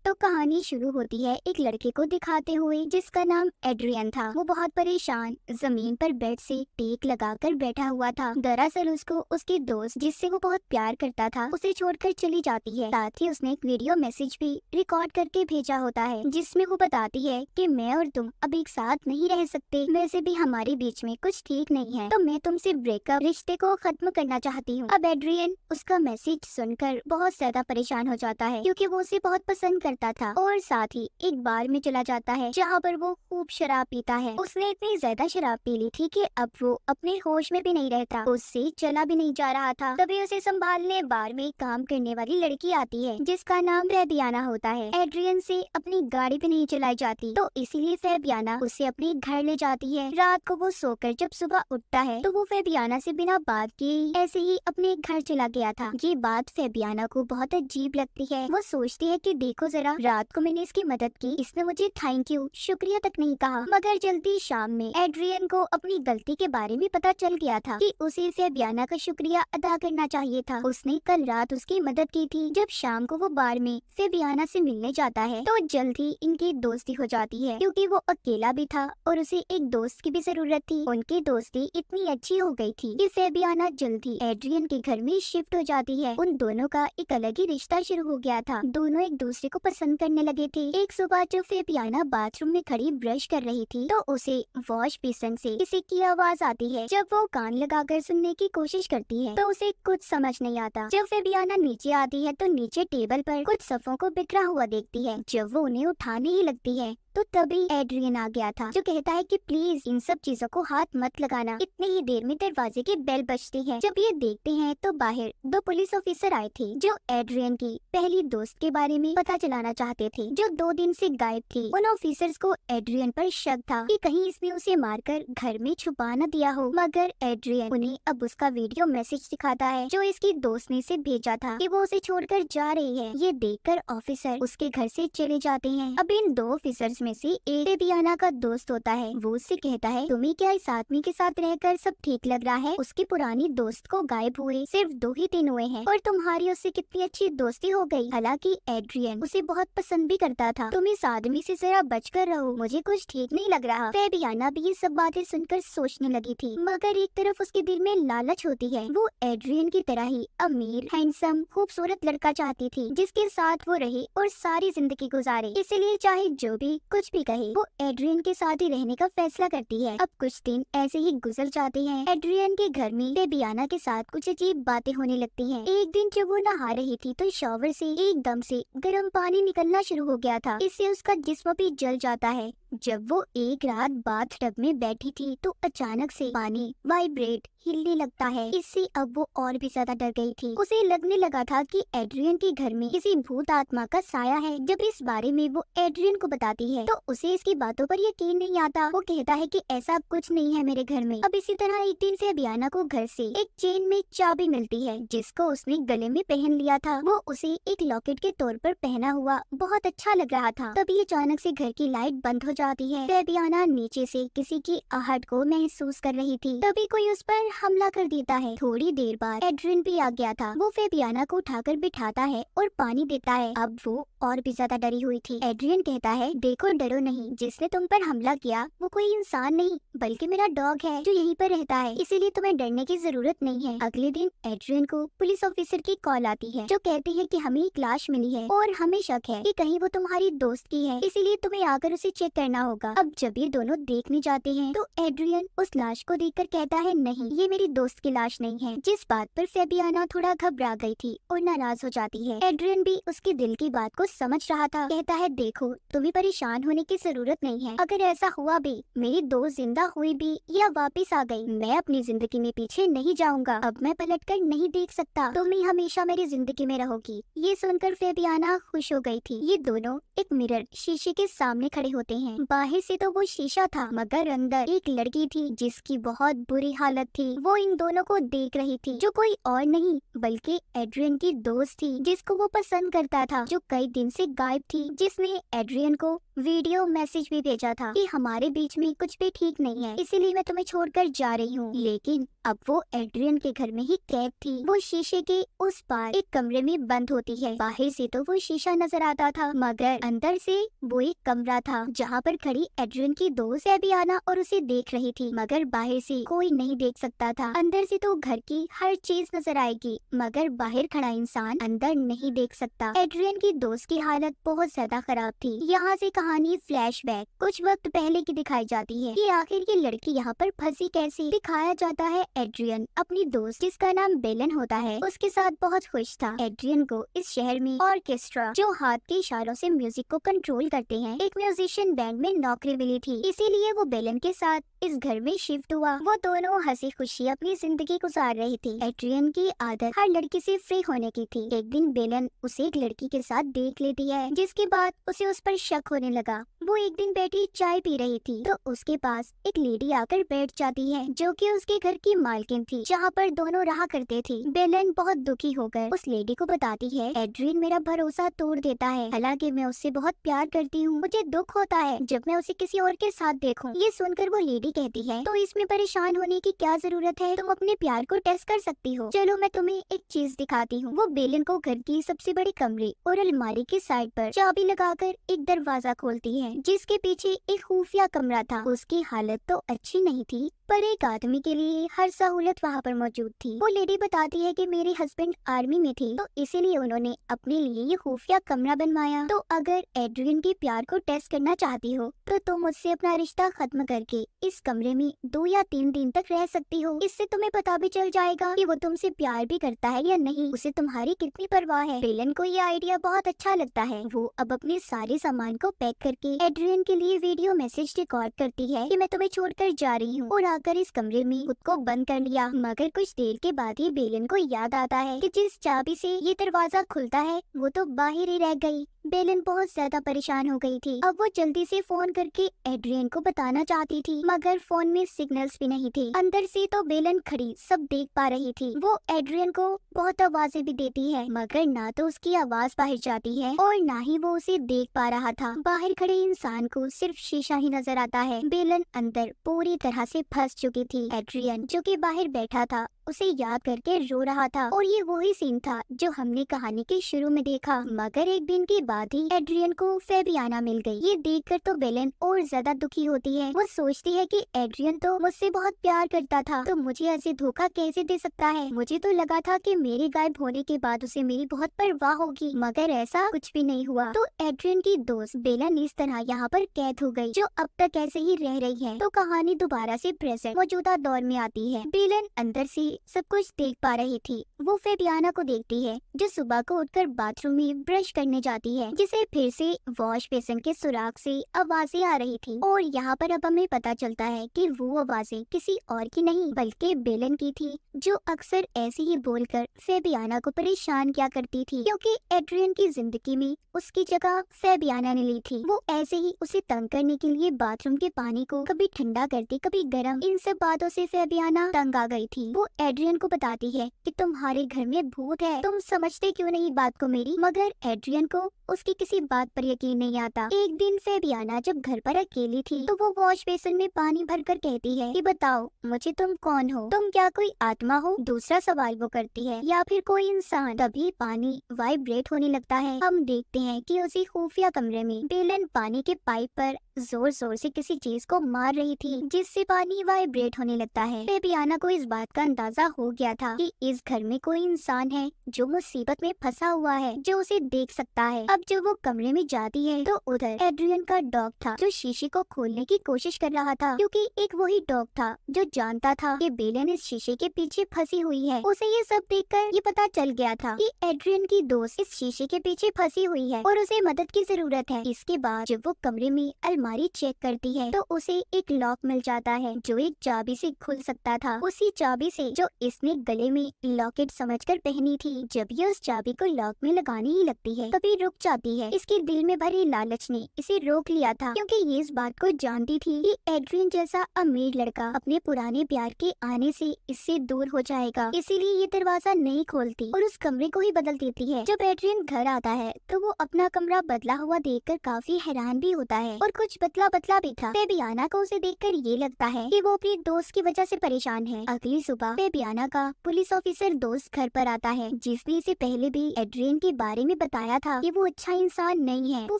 तो कहानी शुरू होती है एक लड़के को दिखाते हुए जिसका नाम एड्रियन था। वो बहुत परेशान जमीन पर बेड से टेक लगाकर बैठा हुआ था। दरअसल उसको उसकी दोस्त जिससे वो बहुत प्यार करता था उसे छोड़कर चली जाती है। साथ ही उसने एक वीडियो मैसेज भी रिकॉर्ड करके भेजा होता है जिसमें वो बताती है कि मैं और तुम अब एक साथ नहीं रह सकते। वैसे भी हमारे बीच में कुछ ठीक नहीं है, तो मैं तुमसे ब्रेकअप रिश्ते को खत्म करना चाहती हूँ। अब एड्रियन उसका मैसेज सुनकर बहुत ज्यादा परेशान हो जाता है क्योंकि वो उसे बहुत पसंद करता था और साथ ही एक बार में चला जाता है जहाँ पर वो खूब शराब पीता है। उसने इतनी ज्यादा शराब पी ली थी कि अब वो अपने होश में भी नहीं रहता, उससे चला भी नहीं जा रहा था। तभी उसे संभालने बार में काम करने वाली लड़की आती है जिसका नाम फैबियाना होता है। एड्रियन से अपनी गाड़ी भी नहीं चलाई जाती, तो इसीलिए फैबियाना उसे अपने घर ले जाती है। रात को वो सोकर जब सुबह उठता है तो वो फैबियाना से बिना बात किए ऐसे ही अपने घर चला गया था। ये बात फैबियाना को बहुत अजीब लगती है। वो सोचती है कि देखो जरा, रात को मैंने इसकी मदद की, इसने मुझे थैंक यू शुक्रिया तक नहीं कहा। मगर जल्दी शाम में एड्रियन को अपनी गलती के बारे में पता चल गया था कि उसे फैबियाना का शुक्रिया अदा करना चाहिए था। उसने कल रात उसकी मदद की थी। जब शाम को वो बार में फैबियाना से मिलने जाता है तो जल्द ही इनकी दोस्ती हो जाती है क्योंकि वो अकेला भी था और उसे एक दोस्त की भी जरूरत थी। उनकी दोस्ती इतनी अच्छी हो गई थी कि फैबियाना जल्दी एड्रियन के घर में शिफ्ट हो जाती है। उन दोनों का एक अलग ही रिश्ता शुरू हो गया था। दोनों एक दूसरे को पसंद करने लगे थे। एक सुबह जब फैबियाना बाथरूम में खड़ी ब्रश कर रही थी तो उसे वॉश बेसिन से किसी की आवाज आती है। जब वो कान लगाकर सुनने की कोशिश करती है तो उसे कुछ समझ नहीं आता। जब फैबियाना नीचे आती है तो नीचे टेबल पर कुछ सफ़ों को बिखरा हुआ देखती है। जब वो उन्हें उठाने ही लगती है तो तभी एड्रियन आ गया था जो कहता है कि प्लीज इन सब चीजों को हाथ मत लगाना। इतनी ही देर में दरवाजे की बेल बजती है। जब ये देखते हैं तो बाहर दो पुलिस ऑफिसर आए थे जो एड्रियन की पहली दोस्त के बारे में पता चलाना चाहते थे जो 2 दिन से गायब थी। उन ऑफिसर्स को एड्रियन पर शक था कि कहीं इसने उसे मारकर घर में छुपा न दिया हो। मगर एड्रियन उन्हें अब उसका वीडियो मैसेज दिखाता है जो इसकी दोस्त ने इसे भेजा था कि वो उसे छोड़कर जा रही है। ये देखकर ऑफिसर उसके घर से चले जाते हैं। अब इन 2 ऑफिसर्स में से एक फैबियाना का दोस्त होता है। वो उससे कहता है तुम्हें क्या इस आदमी के साथ रहकर सब ठीक लग रहा है? उसकी पुरानी दोस्त को गायब हुए सिर्फ 2 ही दिन हुए हैं और तुम्हारी उससे कितनी अच्छी दोस्ती हो गई। हालांकि एड्रियन उसे बहुत पसंद भी करता था। तुम इस आदमी से जरा बचकर रहो, मुझे कुछ ठीक नहीं लग रहा। फैबियाना भी ये सब बातें सुनकर सोचने लगी थी मगर एक तरफ उसके दिल में लालच होती है। वो एड्रियन की तरह ही अमीर, हैंडसम, खूबसूरत लड़का चाहती थी जिसके साथ वो रहे और सारी जिंदगी गुजारे। इसलिए चाहे जो भी कुछ भी कहे वो एड्रियन के साथ ही रहने का फैसला करती है। अब कुछ दिन ऐसे ही गुजर जाते हैं। एड्रियन के घर में फैबियाना के साथ कुछ अजीब बातें होने लगती हैं। एक दिन जब वो नहा रही थी तो शॉवर से एकदम से गर्म पानी निकलना शुरू हो गया था। इससे उसका जिस्म भी जल जाता है। जब वो एक रात बाथटब में बैठी थी तो अचानक से पानी वाइब्रेट हिलने लगता है। इससे अब वो और भी ज्यादा डर गई थी। उसे लगने लगा था कि एड्रियन के घर में किसी भूत आत्मा का साया है। जब इस बारे में वो एड्रियन को बताती है तो उसे इसकी बातों पर यकीन नहीं आता। वो कहता है कि ऐसा कुछ नहीं है मेरे घर में। अब इसी तरह एक दिन फैबियाना को घर से एक चेन में चाबी मिलती है जिसको उसने गले में पहन लिया था। वो उसे एक लॉकेट के तौर पर पहना हुआ बहुत अच्छा लग रहा था। तभी अचानक से घर की लाइट बंद हो जाती है। फैबियाना नीचे से किसी की आहट को महसूस कर रही थी। तभी कोई उस पर हमला कर देता है। थोड़ी देर बाद एड्रियन भी आ गया था। वो फैबियाना को उठाकर बिठाता है और पानी देता है। अब वो और भी ज्यादा डरी हुई थी। एड्रियन कहता है देखो डरो नहीं, जिसने तुम पर हमला किया वो कोई इंसान नहीं बल्कि मेरा डॉग है जो यहीं पर रहता है, इसीलिए तुम्हें डरने की जरूरत नहीं है। अगले दिन एड्रियन को पुलिस ऑफिसर की कॉल आती है जो कहती है कि हमें एक लाश मिली है और हमें शक है कि कहीं वो तुम्हारी दोस्त की है, इसीलिए तुम्हें आकर उसे चेक करना होगा। अब जब ये दोनों देखने जाते हैं तो एड्रियन उस लाश को देखकर कहता है नहीं, ये मेरी दोस्त की लाश नहीं है। जिस बात पर फैबियाना थोड़ा घबरा गई थी और नाराज हो जाती है। एड्रियन भी उसके दिल की बात को समझ रहा था। कहता है देखो तुम्हें परेशान होने की जरूरत नहीं है। अगर ऐसा हुआ भी, मेरी दोस्त जिंदा हुई भी या वापस आ गई, मैं अपनी जिंदगी में पीछे नहीं जाऊंगा। अब मैं पलटकर नहीं देख सकता, तुम ही हमेशा मेरी जिंदगी में रहोगी। ये सुनकर फैबियाना खुश हो गई थी। ये दोनों एक मिरर शीशे के सामने खड़े होते हैं। बाहर से तो वो शीशा था मगर अंदर एक लड़की थी जिसकी बहुत बुरी हालत थी। वो इन दोनों को देख रही थी जो कोई और नहीं बल्कि एड्रियन की दोस्त थी जिसको वो पसंद करता था, जो कई दिन से गायब थी, जिसने एड्रियन को वीडियो मैसेज भी भेजा था कि हमारे बीच में कुछ भी ठीक नहीं है, इसीलिए मैं तुम्हें छोड़कर जा रही हूँ। लेकिन अब वो एड्रियन के घर में ही कैद थी। वो शीशे के उस पार एक कमरे में बंद होती है। बाहर से तो वो शीशा नजर आता था, मगर अंदर से वो एक कमरा था जहाँ पर खड़ी एड्रियन की दोस्त फेबियाना और उसे देख रही थी, मगर बाहर से कोई नहीं देख सकता था। अंदर से तो घर की हर चीज नजर आएगी, मगर बाहर खड़ा इंसान अंदर नहीं देख सकता। एड्रियन की दोस्त की हालत बहुत ज्यादा खराब थी। यहाँ से कहानी फ्लैशबैक कुछ वक्त पहले की दिखाई जाती है कि आखिर ये लड़की यहाँ पर फंसी कैसे। दिखाया जाता है एड्रियन अपनी दोस्त जिसका नाम बेलन होता है उसके साथ बहुत खुश था। एड्रियन को इस शहर में ऑर्केस्ट्रा जो हाथ के इशारों से म्यूजिक को कंट्रोल करते हैं एक म्यूजिशियन बैंड में नौकरी मिली थी, इसीलिए वो बेलन के साथ इस घर में शिफ्ट हुआ। वो दोनों हंसी खुशी अपनी जिंदगी गुजार रही थी। एड्रियन की आदत हर लड़की से फ्री होने की थी। एक दिन बेलन उसे एक लड़की के साथ देख लेती है, जिसके बाद उसे उस पर शक होने लगा। वो एक दिन बैठी चाय पी रही थी तो उसके पास एक लेडी आकर बैठ जाती है जो कि उसके घर की मालकिन थी, जहाँ पर दोनों रहा करते थे। बेलन बहुत दुखी होकर उस लेडी को बताती है एड्रियन मेरा भरोसा तोड़ देता है, हालांकि मैं उससे बहुत प्यार करती हूँ। मुझे दुख होता है जब मैं उसे किसी और के साथ देखूं। ये सुनकर वो लेडी कहती है तो इसमें परेशान होने की क्या जरूरत है, तुम अपने प्यार को टेस्ट कर सकती हो। चलो मैं तुम्हें एक चीज दिखाती हूँ। वो बेलन को घर की सबसे बड़ी कमरे और अलमारी के साइड पर चाबी लगाकर एक दरवाजा खोलती है जिसके पीछे एक खुफिया कमरा था। उसकी हालत तो अच्छी नहीं थी, पर एक आदमी के लिए हर सहूलत वहाँ पर मौजूद थी। वो लेडी बताती है कि मेरे हस्बैंड आर्मी में थे, तो इसीलिए उन्होंने अपने लिए ये खुफिया कमरा बनवाया। तो अगर एड्रियन के प्यार को टेस्ट करना चाहती हो तो तुम मुझसे अपना रिश्ता खत्म करके इस कमरे में 2 या 3 दिन तक रह सकती हो। इससे तुम्हें पता भी चल जाएगा कि वो तुमसे प्यार भी करता है या नहीं, उसे तुम्हारी कितनी परवाह है। बेलन को ये आइडिया बहुत अच्छा लगता है। वो अब अपने सारे सामान को पैक करके एड्रियन के लिए वीडियो मैसेज रिकॉर्ड करती है कि मैं तुम्हें छोड़कर जा रही हूँ, और आकर इस कमरे में खुद को बंद कर लिया। मगर कुछ देर के बाद ही बेलन को याद आता है कि जिस चाबी से ये दरवाजा खुलता है वो तो बाहर ही रह गई। बेलन बहुत ज्यादा परेशान हो गई थी। अब वो जल्दी से फोन करके एड्रियन को बताना चाहती थी, मगर फोन में सिग्नल्स भी नहीं थे। अंदर से तो बेलन खड़ी सब देख पा रही थी। वो एड्रियन को बहुत आवाजें भी देती है, मगर ना तो उसकी आवाज बाहर जाती है और ना ही वो उसे देख पा रहा था। बाहर खड़े इंसान को सिर्फ शीशा ही नजर आता है। बेलन अंदर पूरी तरह से फंस चुकी थी। एड्रियन जो कि बाहर बैठा था उसे याद करके रो रहा था, और ये वही सीन था जो हमने कहानी के शुरू में देखा। मगर एक दिन के बाद ही एड्रियन को फेबियाना मिल गई। ये देखकर तो बेलन और ज्यादा दुखी होती है। वो सोचती है कि एड्रियन तो मुझसे बहुत प्यार करता था, तो मुझे ऐसे धोखा कैसे दे सकता है। मुझे तो लगा था कि मेरे गायब होने के बाद उसे मेरी बहुत परवाह होगी, मगर ऐसा कुछ भी नहीं हुआ। तो एड्रियन की दोस्त बेलन इस तरह यहाँ पर कैद हो गई, जो अब तक ऐसे ही रह रही है। तो कहानी दोबारा से प्रेजेंट मौजूदा दौर में आती है। बेलन अंदर से सब कुछ देख पा रही थी। वो फेबियाना को देखती है जो सुबह को उठकर बाथरूम में ब्रश करने जाती है, जिसे फिर से वॉश बेसिन के सुराख से आवाजें आ रही थी। और यहाँ पर अब हमें पता चलता है कि वो आवाजें किसी और की नहीं बल्कि बेलन की थी, जो अक्सर ऐसे ही बोलकर फेबियाना को परेशान किया करती थी, क्योंकि एड्रियन की जिंदगी में उसकी जगह फेबियाना ने ली थी। वो ऐसे ही उसे तंग करने के लिए बाथरूम के पानी को कभी ठंडा करती कभी गर्म। इन सब बातों से फेबियाना तंग आ गई थी। वो एड्रियन को बताती है कि तुम्हारे घर में भूत है, तुम समझते क्यों नहीं बात को मेरी। मगर एड्रियन को उसकी किसी बात पर यकीन नहीं आता। एक दिन फेबियाना जब घर पर अकेली थी तो वो वॉश बेसिन में पानी भरकर कहती है कि बताओ मुझे तुम कौन हो, तुम क्या कोई आत्मा हो। दूसरा सवाल वो करती है, या फिर कोई इंसान। तभी पानी वाइब्रेट होने लगता है। हम देखते हैं कि उसी खुफिया कमरे में बेलन पानी के पाइप पर जोर जोर से किसी चीज को मार रही थी, जिससे पानी वाइब्रेट होने लगता है। फेबियाना को इस बात का अंदाजा हो गया था कि इस घर में कोई इंसान है जो मुसीबत में फंसा हुआ है, जो उसे देख सकता है। अब जब वो कमरे में जाती है तो उधर एड्रियन का डॉग था, जो शीशे को खोलने की कोशिश कर रहा था, क्योंकि एक वही डॉग था जो जानता था कि बेलन इस शीशे के पीछे फंसी हुई है। उसे ये सब देखकर ये पता चल गया था कि एड्रियन की दोस्त इस शीशे के पीछे फंसी हुई है और उसे मदद की जरूरत है। इसके बाद जब वो कमरे में अलमारी चेक करती है तो उसे एक लॉक मिल जाता है जो एक चाबी से खुल सकता था, उसी चाबी से जो इसने गले में लॉकेट समझकर पहनी थी। जब ये उस चाबी को लॉक में लगाने ही लगती है तभी रुक जाती है। इसके दिल में भरे लालच ने इसे रोक लिया था क्योंकि ये इस बात को जानती थी कि एड्रियन जैसा अमीर लड़का अपने पुराने प्यार के आने से इससे दूर हो जाएगा, इसीलिए ये दरवाजा नहीं खोलती और उस कमरे को ही बदल देती है। जब एड्रियन घर आता है तो वो अपना कमरा बदला हुआ देखकर काफी हैरान भी होता है और कुछ बदला बदला भी था। फेबियाना को उसे देखकर ये लगता है कि वो अपनी दोस्त की वजह से परेशान है। अगली सुबह फेबियाना का पुलिस ऑफिसर दोस्त घर पर आता है जिसने इसे पहले भी एड्रियन के बारे में बताया था कि वो अच्छा इंसान नहीं है। वो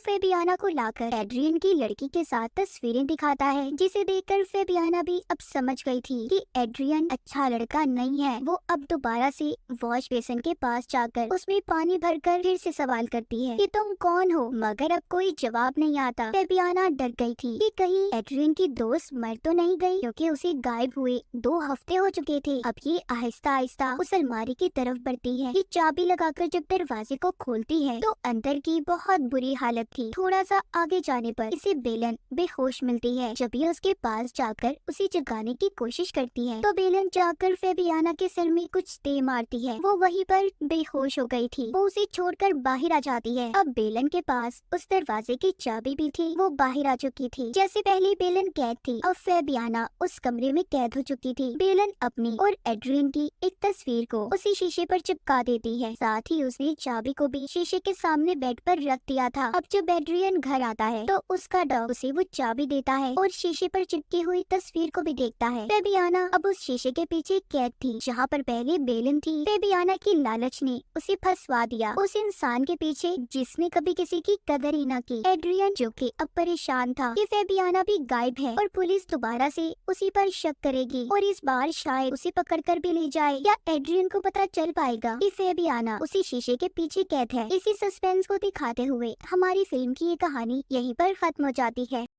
फेबियाना को लाकर एड्रियन की लड़की के साथ तस्वीरें दिखाता है जिसे देखकर फेबियाना भी अब समझ गई थी कि एड्रियन अच्छा लड़का नहीं है। वो अब दोबारा से वॉश बेसिन के पास जाकर उसमें पानी भरकर फिर से सवाल करती है कि तुम कौन हो, मगर अब कोई जवाब नहीं आता। फेबियाना डर गई थी कि कहीं एड्रियन की दोस्त मर तो नहीं गई क्योंकि उसे गायब हुए 2 हफ्ते हो चुके थे। अब ये आहिस्ता आहिस्ता उस अलमारी की तरफ बढ़ती है। ये चाबी लगाकर जब दरवाजे को खोलती है तो अंदर की बहुत बुरी हालत थी। थोड़ा सा आगे जाने पर इसे बेलन बेहोश मिलती है। जब ये उसके पास जाकर उसे जगाने की कोशिश करती है तो बेलन जाकर फेबियाना के सिर में कुछ दे मारती है। वो वहीं पर बेहोश हो गई थी। वो उसे छोड़कर बाहर आ जाती है। अब बेलन के पास उस दरवाजे की चाबी भी थी। वो बाहर आ चुकी थी। जैसे पहले बेलन कैद थी अब फेबियाना उस कमरे में कैद हो चुकी थी। बेलन अपनी और एड्रियन की एक तस्वीर को उसी शीशे पर चिपका देती है। साथ ही उसने चाबी को भी शीशे के सामने बेड पर रख दिया था। अब जब एड्रियन घर आता है तो उसका डॉग उसे वो चाबी देता है और शीशे पर चिपकी हुई तस्वीर को भी देखता है। फेबियाना अब उस शीशे के पीछे कैद थी जहाँ पर पहले बेलन थी। फेबियाना की लालच ने उसे फंसवा दिया उस इंसान के पीछे जिसने कभी किसी की कदर ही न की। एड्रियन जो कि अब परेशान था कि फेबियाना भी गायब है और पुलिस दोबारा से उसी पर शक करेगी और इस बार शायद उसे पकड़कर भी ले जाए, या एड्रियन को पता चल पाएगा कि फेबियाना उसी शीशे के पीछे कैद है। इसी सस्पेंस को दिखाते हुए हमारी फिल्म की ये कहानी यहीं पर खत्म हो जाती है।